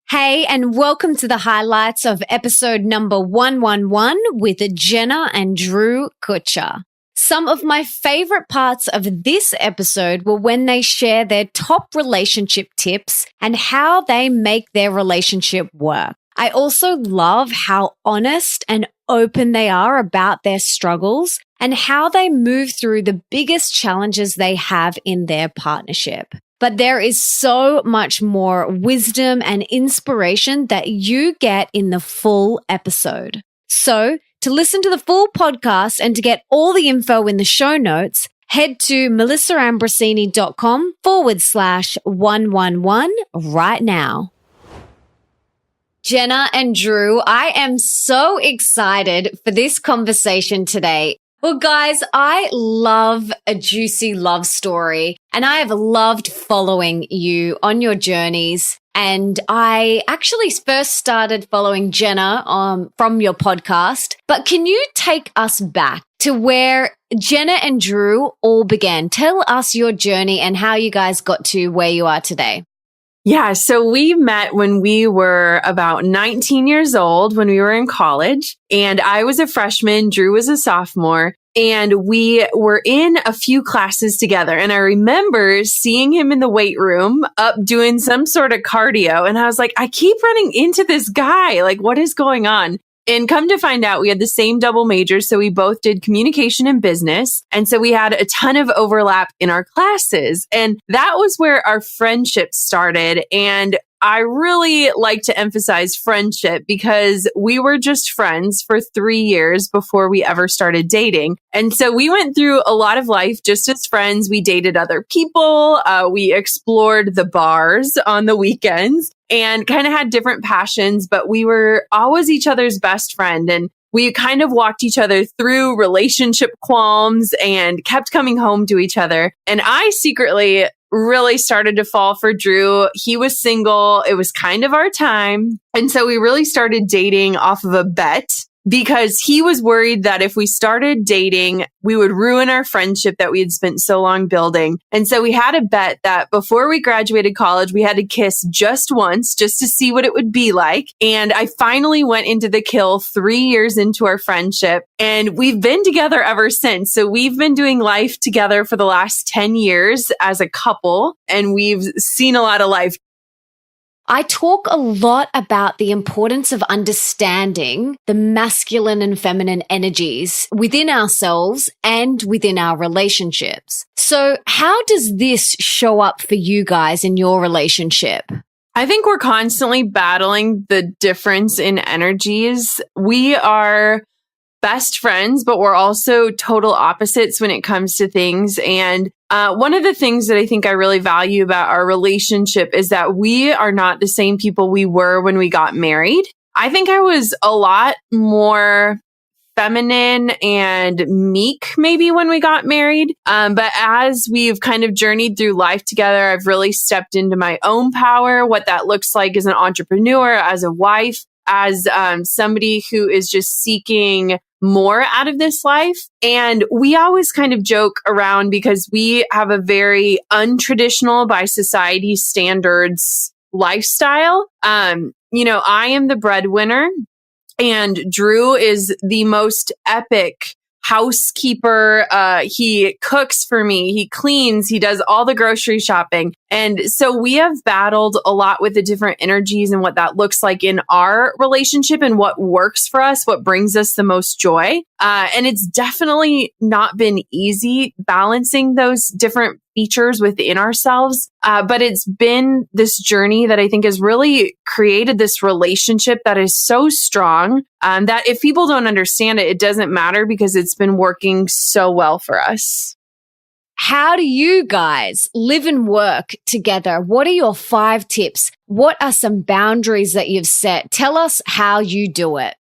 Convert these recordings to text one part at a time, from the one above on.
Hey, and welcome to the highlights of episode number 111 with Jenna and Drew Kutcher. Some of my favorite parts of this episode were when they share their top relationship tips and how they make their relationship work. I also love how honest and open they are about their struggles and how they move through the biggest challenges they have in their partnership. But there is so much more wisdom and inspiration that you get in the full episode. So, to listen to the full podcast and to get all the info in the show notes, head to melissaambrosini.com/111 right now. Jenna and Drew, I am so excited for this conversation today. Well, guys, I love a juicy love story, and I have loved following you on your journeys. And I actually first started following Jenna from your podcast. But can you take us back to where Jenna and Drew all began? Tell us your journey and how you guys got to where you are today. Yeah, so we met when we were about 19 years old, when we were in college, and I was a freshman, Drew was a sophomore, and we were in a few classes together. And I remember seeing him in the weight room up doing some sort of cardio, and I was like, I keep running into this guy. Like, what is going on? And come to find out, we had the same double majors. So we both did communication and business. And so we had a ton of overlap in our classes. And that was where our friendship started. And I really like to emphasize friendship because we were just friends for 3 years before we ever started dating. And so we went through a lot of life just as friends. We dated other people. We explored the bars on the weekends and kind of had different passions, but we were always each other's best friend. And we kind of walked each other through relationship qualms and kept coming home to each other. And I secretly really started to fall for Drew. He was single. It was kind of our time. And so we really started dating off of a bet because he was worried that if we started dating, we would ruin our friendship that we had spent so long building. And so we had a bet that before we graduated college, we had to kiss just once just to see what it would be like. And I finally went into the kill 3 years into our friendship, and we've been together ever since. So we've been doing life together for the last 10 years as a couple, and we've seen a lot of life. I talk a lot about the importance of understanding the masculine and feminine energies within ourselves and within our relationships. So how does this show up for you guys in your relationship? I think we're constantly battling the difference in energies. We are best friends, but we're also total opposites when it comes to things. And one of the things that I think I really value about our relationship is that we are not the same people we were when we got married. I think I was a lot more feminine and meek maybe when we got married. But as we've kind of journeyed through life together, I've really stepped into my own power, what that looks like as an entrepreneur, as a wife, as somebody who is just seeking more out of this life. And we always kind of joke around because we have a very untraditional by society standards lifestyle. I am the breadwinner, and Drew is the most epic housekeeper. He cooks for me. He cleans. He does all the grocery shopping. And so we have battled a lot with the different energies and what that looks like in our relationship and what works for us, what brings us the most joy. And it's definitely not been easy balancing those different features within ourselves. But it's been this journey that I think has really created this relationship that is so strong that if people don't understand it, it doesn't matter because it's been working so well for us. How do you guys live and work together? What are your 5 tips? What are some boundaries that you've set? Tell us how you do it.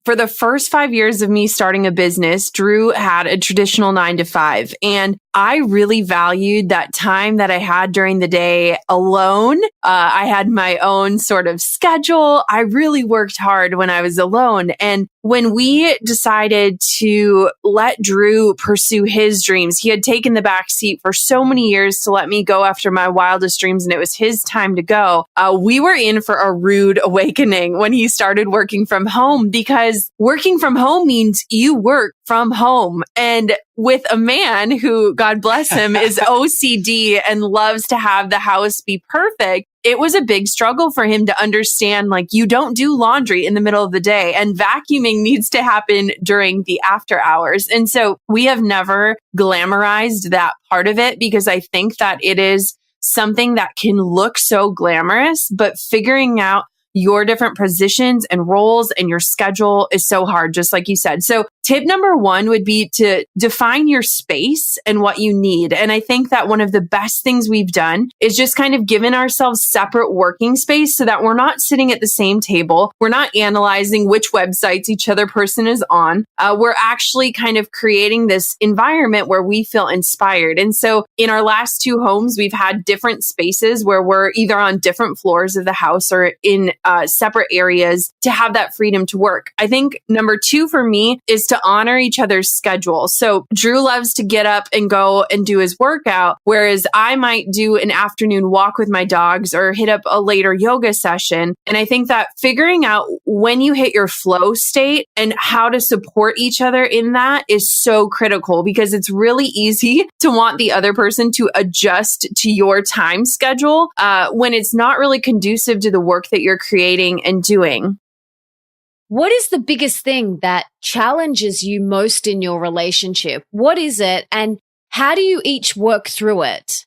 For the first 5 years of me starting a business, Drew had a traditional 9 to 5. And I really valued that time that I had during the day alone. I had my own sort of schedule. I really worked hard when I was alone. And when we decided to let Drew pursue his dreams, he had taken the back seat for so many years to let me go after my wildest dreams, and it was his time to go. We were in for a rude awakening when he started working from home, because working from home means you work from home. And with a man who, God bless him, is OCD and loves to have the house be perfect, it was a big struggle for him to understand, like, you don't do laundry in the middle of the day, and vacuuming needs to happen during the after hours. And so we have never glamorized that part of it, because I think that it is something that can look so glamorous, but figuring out your different positions and roles and your schedule is so hard, just like you said. So tip number one would be to define your space and what you need. And I think that one of the best things we've done is just kind of given ourselves separate working space so that we're not sitting at the same table. We're not analyzing which websites each other person is on. We're actually kind of creating this environment where we feel inspired. And so in our last two homes, we've had different spaces where we're either on different floors of the house or in separate areas to have that freedom to work. I think number two for me is to honor each other's schedule. So Drew loves to get up and go and do his workout, whereas I might do an afternoon walk with my dogs or hit up a later yoga session. And I think that figuring out when you hit your flow state and how to support each other in that is so critical, because it's really easy to want the other person to adjust to your time schedule when it's not really conducive to the work that you're creating and doing. What is the biggest thing that challenges you most in your relationship? What is it, and how do you each work through it?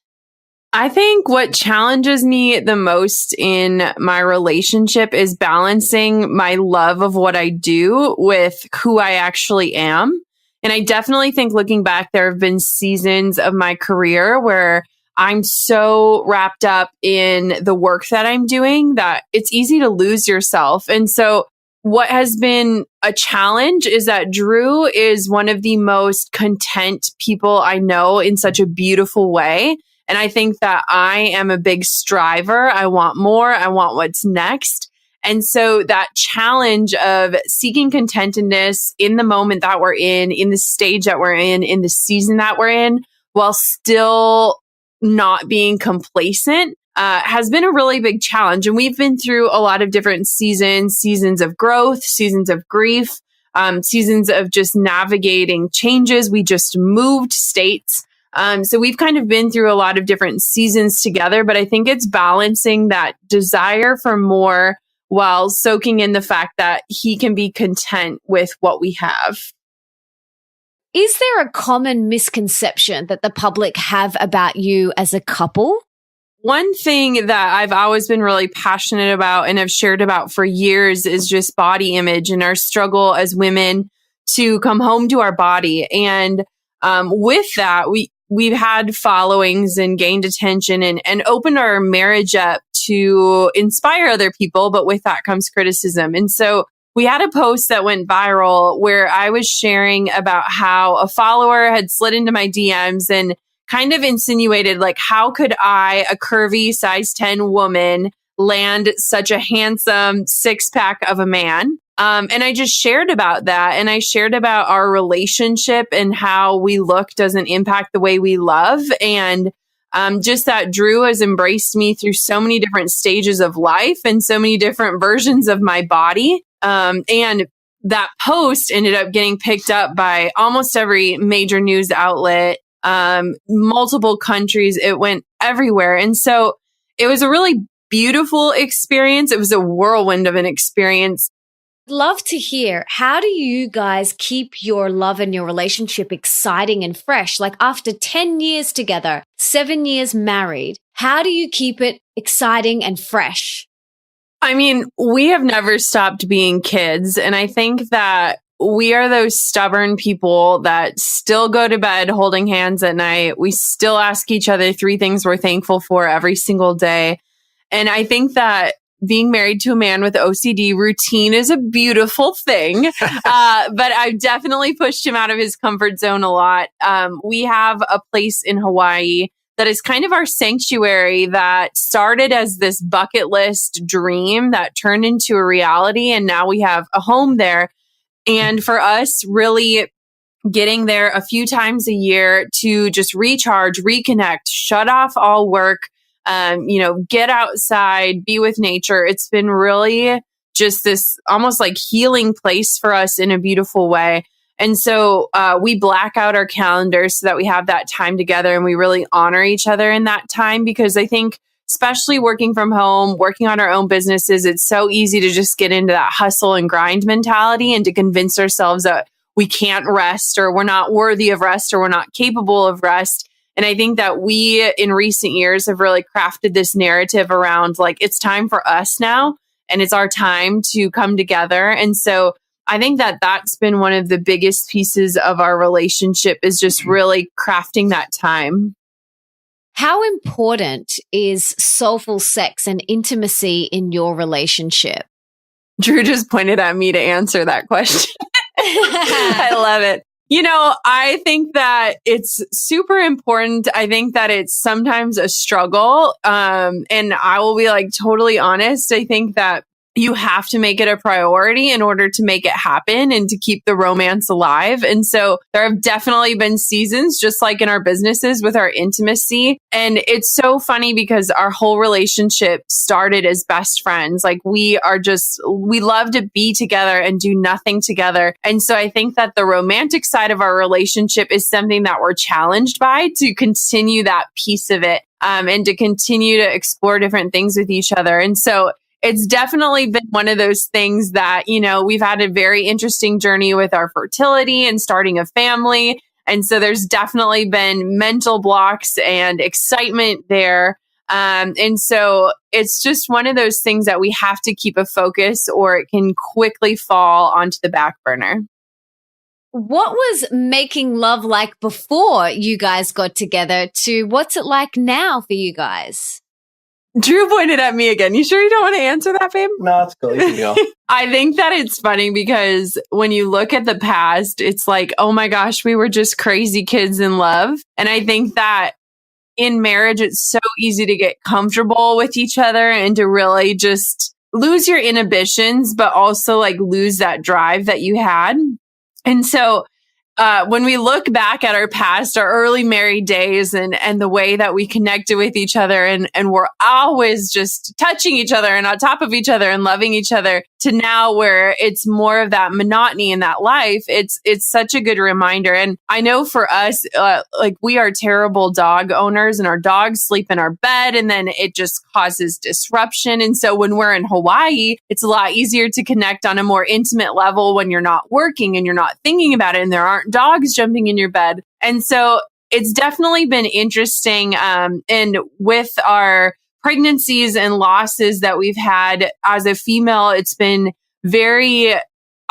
I think what challenges me the most in my relationship is balancing my love of what I do with who I actually am. And I definitely think, looking back, there have been seasons of my career where I'm so wrapped up in the work that I'm doing that it's easy to lose yourself. And so what has been a challenge is that Drew is one of the most content people I know in such a beautiful way. And I think that I am a big striver. I want more. I want what's next. And so that challenge of seeking contentedness in the moment that we're in the stage that we're in the season that we're in, while still not being complacent, has been a really big challenge. And we've been through a lot of different seasons of growth, seasons of grief, seasons of just navigating changes. We just moved states. So we've kind of been through a lot of different seasons together, but I think it's balancing that desire for more while soaking in the fact that he can be content with what we have. Is there a common misconception that the public have about you as a couple? One thing that I've always been really passionate about and have shared about for years is just body image and our struggle as women to come home to our body. And with that, we've had followings and gained attention and opened our marriage up to inspire other people. But with that comes criticism. And so we had a post that went viral where I was sharing about how a follower had slid into my DMs and kind of insinuated, like, how could I, a curvy size 10 woman, land such a handsome six-pack of a man? And I just shared about that. And I shared about our relationship and how we look doesn't impact the way we love. And just that Drew has embraced me through so many different stages of life and so many different versions of my body. And that post ended up getting picked up by almost every major news outlet, multiple countries. It went everywhere. And so it was a really beautiful experience. It was a whirlwind of an experience. Love to hear, how do you guys keep your love and your relationship exciting and fresh? Like, after 10 years together, 7 years married, how do you keep it exciting and fresh? I mean, we have never stopped being kids. And I think that we are those stubborn people that still go to bed holding hands at night. We still ask each other 3 things we're thankful for every single day. And I think that being married to a man with OCD, routine is a beautiful thing. But I've definitely pushed him out of his comfort zone a lot. We have a place in Hawaii that is kind of our sanctuary that started as this bucket list dream that turned into a reality. And now we have a home there. And for us, really getting there a few times a year to just recharge, reconnect, shut off all work, get outside, be with nature. It's been really just this almost like healing place for us in a beautiful way. And so we black out our calendars so that we have that time together and we really honor each other in that time, because I think especially working from home, working on our own businesses, it's so easy to just get into that hustle and grind mentality and to convince ourselves that we can't rest or we're not worthy of rest or we're not capable of rest. And I think that we in recent years have really crafted this narrative around like, it's time for us now and it's our time to come together. And so I think that that's been one of the biggest pieces of our relationship, is just really crafting that time. How important is soulful sex and intimacy in your relationship? Drew just pointed at me to answer that question. I love it. I think that it's super important. I think that it's sometimes a struggle. And I will be like totally honest. I think that you have to make it a priority in order to make it happen and to keep the romance alive. And so there have definitely been seasons, just like in our businesses with our intimacy. And it's so funny because our whole relationship started as best friends. Like we love to be together and do nothing together. And so I think that the romantic side of our relationship is something that we're challenged by to continue that piece of it, and to continue to explore different things with each other. And so it's definitely been one of those things that, we've had a very interesting journey with our fertility and starting a family. And so there's definitely been mental blocks and excitement there. And so it's just one of those things that we have to keep a focus or it can quickly fall onto the back burner. What was making love like before you guys got together to what's it like now for you guys? Drew pointed at me again. You sure you don't want to answer that, babe? No, it's cool. You can go. I think that it's funny because when you look at the past, it's like, oh my gosh, we were just crazy kids in love. And I think that in marriage, it's so easy to get comfortable with each other and to really just lose your inhibitions, but also like lose that drive that you had. And so when we look back at our past, our early married days and the way that we connected with each other and we're always just touching each other and on top of each other and loving each other, to now where it's more of that monotony in that life, it's such a good reminder. And I know for us, like we are terrible dog owners and our dogs sleep in our bed and then it just causes disruption. And so when we're in Hawaii, it's a lot easier to connect on a more intimate level when you're not working and you're not thinking about it and there aren't dogs jumping in your bed. And so it's definitely been interesting. And with our pregnancies and losses that we've had as a female, it's been very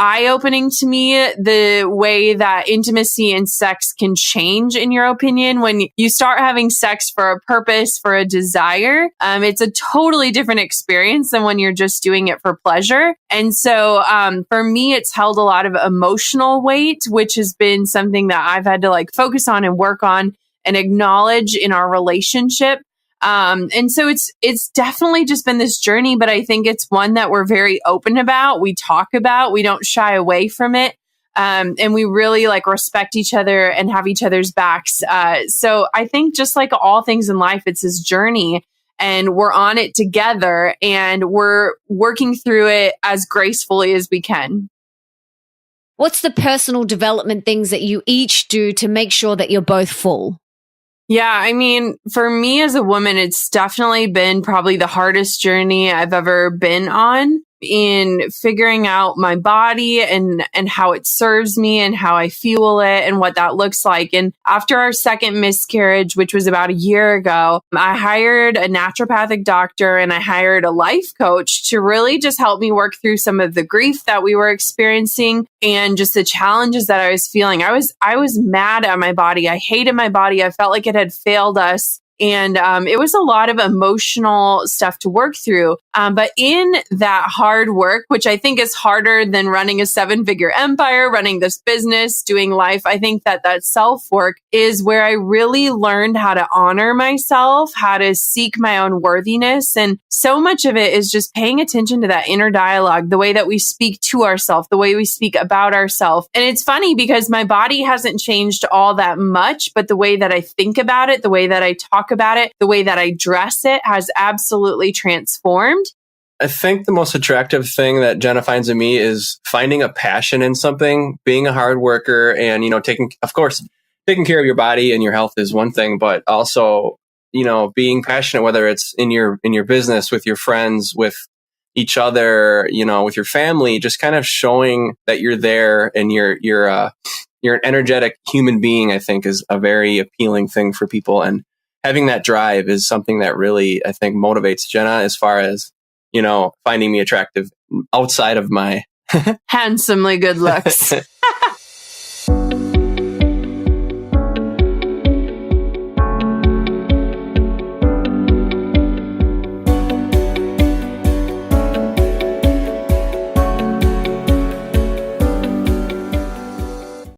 eye-opening to me the way that intimacy and sex can change, in your opinion. When you start having sex for a purpose, for a desire, it's a totally different experience than when you're just doing it for pleasure. And so for me, it's held a lot of emotional weight, which has been something that I've had to like focus on and work on and acknowledge in our relationship. And so it's definitely just been this journey, but I think it's one that we're very open about. We talk about, we don't shy away from it. And we really like respect each other and have each other's backs. So I think just like all things in life, it's this journey and we're on it together and we're working through it as gracefully as we can. What's the personal development things that you each do to make sure that you're both full? Yeah, I mean, for me as a woman, it's definitely been probably the hardest journey I've ever been on in figuring out my body and how it serves me and how I fuel it and what that looks like. And after our second miscarriage, which was about a year ago, I hired a naturopathic doctor and I hired a life coach to really just help me work through some of the grief that we were experiencing and just the challenges that I was feeling. I was mad at my body. I hated my body. I felt like it had failed us. And it was a lot of emotional stuff to work through. But in that hard work, which I think is harder than running a 7-figure empire, running this business, doing life, I think that self-work is where I really learned how to honor myself, how to seek my own worthiness. And so much of it is just paying attention to that inner dialogue, the way that we speak to ourselves, the way we speak about ourselves. And it's funny because my body hasn't changed all that much, but the way that I think about it, the way that I talk about it, the way that I dress it has absolutely transformed. I think the most attractive thing that Jenna finds in me is finding a passion in something, being a hard worker, and, taking care of your body and your health is one thing, but also, being passionate, whether it's in your business, with your friends, with each other, with your family, just kind of showing that you're there and you're an energetic human being, I think is a very appealing thing for people. And having that drive is something that really, I think, motivates Jenna as far as, finding me attractive outside of my handsomely good looks.